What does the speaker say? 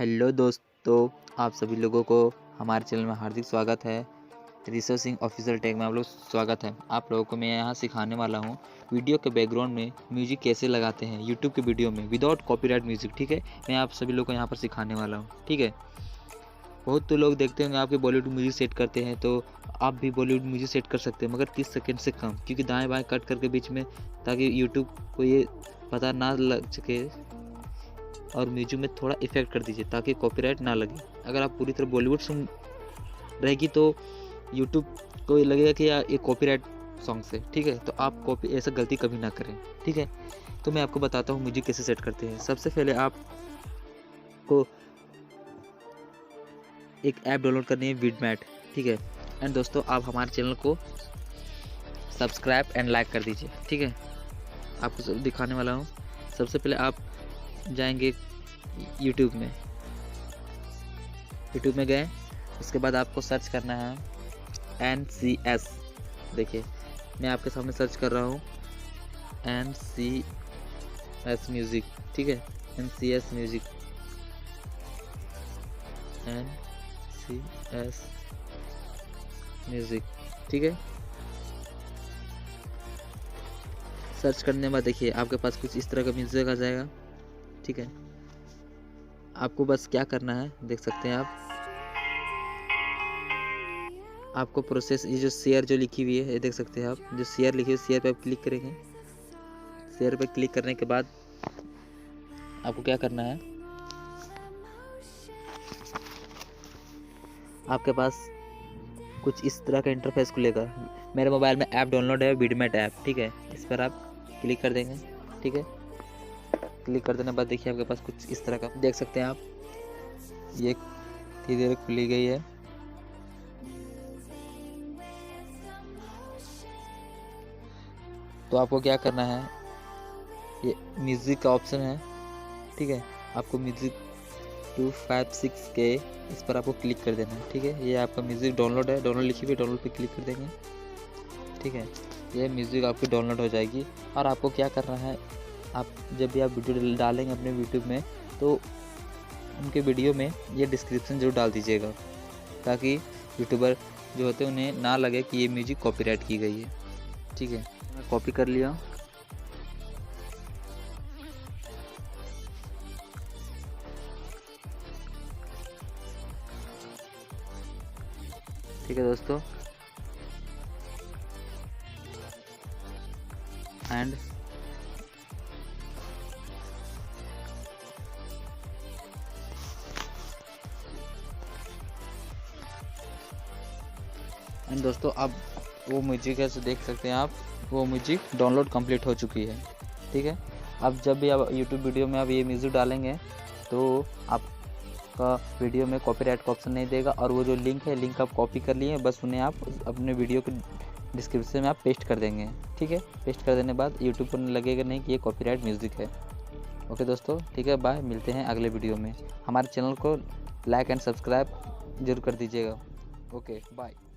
Hello दोस्तों, आप सभी लोगों को हमारे चैनल में हार्दिक स्वागत है। ऋषभ सिंह ऑफिशियल टेक में आप लोग स्वागत है। आप लोगों को मैं यहाँ सिखाने वाला हूँ वीडियो के बैकग्राउंड में म्यूजिक कैसे लगाते हैं यूट्यूब के वीडियो में विदाउट कॉपीराइट म्यूजिक। ठीक है, मैं आप सभी लोगों को यहाँ पर सिखाने वाला हूँ। ठीक है, बहुत तो लोग देखते होंगे आपके बॉलीवुड म्यूजिक सेट करते हैं, तो आप भी बॉलीवुड म्यूजिक सेट कर सकते हैं, मगर 30 सेकंड से कम, क्योंकि दाएँ बाएँ कट करके बीच में, ताकि यूट्यूब को ये पता ना लग सके। और म्यूजिक में थोड़ा इफेक्ट कर दीजिए ताकि कॉपीराइट ना लगे। अगर आप पूरी तरह बॉलीवुड सुन रहेगी तो यूट्यूब को ये लगेगा कि यार ये कॉपीराइट सॉन्ग से। ठीक है, तो आप कॉपी ऐसा गलती कभी ना करें। ठीक है, तो मैं आपको बताता हूँ म्यूजिक कैसे सेट करते हैं। सबसे पहले आपको एक ऐप डाउनलोड करनी है, वीडमैट। ठीक है, एंड दोस्तों आप हमारे चैनल को सब्सक्राइब एंड लाइक कर दीजिए। ठीक है, आपको सब दिखाने वाला हूँ। सबसे पहले आप जाएंगे यूट्यूब में गए, उसके बाद आपको सर्च करना है NCS। देखिए मैं आपके सामने सर्च कर रहा हूँ NCS म्यूज़िक। ठीक है, NCS म्यूज़िक, NCS म्यूज़िक। ठीक है, सर्च करने के बाद देखिए आपके पास कुछ इस तरह का म्यूज़िक आ जाएगा। ठीक है, आपको बस क्या करना है, देख सकते हैं आपको प्रोसेस, ये जो शेयर जो लिखी हुई है, ये देख सकते हैं आप, जो शेयर लिखी हुई है, शेयर पे आप क्लिक करेंगे। शेयर पे क्लिक करने के बाद आपको क्या करना है, आपके पास कुछ इस तरह का इंटरफेस खुलेगा। मेरे मोबाइल में ऐप डाउनलोड है, वीडमैट ऐप। ठीक है, इस पर आप क्लिक कर देंगे। ठीक है, क्लिक कर देने के बाद देखिए आपके पास कुछ इस तरह का देख सकते हैं आप, ये धीरे धीरे खुली गई है। तो आपको क्या करना है, ये म्यूज़िक का ऑप्शन है। ठीक है, आपको म्यूज़िक 256 के, इस पर आपको क्लिक कर देना है। ठीक है, ये आपका म्यूज़िक डाउनलोड है, डाउनलोड लिखी हुई, डाउनलोड पे क्लिक कर देंगे। ठीक है, ये म्यूज़िक आपकी डाउनलोड हो जाएगी। और आपको क्या करना है, आप जब भी आप वीडियो डालेंगे अपने यूट्यूब में, तो उनके वीडियो में ये डिस्क्रिप्शन जरूर डाल दीजिएगा, ताकि यूट्यूबर जो होते हैं उन्हें ना लगे कि ये म्यूजिक कॉपीराइट की गई है। ठीक है, मैं कॉपी कर लिया। ठीक है दोस्तों, एंड दोस्तों अब वो म्यूजिक ऐसे देख सकते हैं आप, वो म्यूजिक डाउनलोड कंप्लीट हो चुकी है। ठीक है, अब जब भी आप यूट्यूब वीडियो में आप ये म्यूजिक डालेंगे तो आपका वीडियो में कॉपीराइट का ऑप्शन नहीं देगा। और वो जो लिंक है, लिंक आप कॉपी कर लिए, बस उन्हें आप अपने वीडियो के डिस्क्रिप्शन में आप पेस्ट कर देंगे। ठीक है, पेस्ट कर देने के बाद यूट्यूब को लगेगा नहीं कि ये कॉपीराइट म्यूज़िक है। ओके दोस्तों, ठीक है, बाय, मिलते हैं अगले वीडियो में। हमारे चैनल को लाइक एंड सब्सक्राइब जरूर कर दीजिएगा। Okay, bye.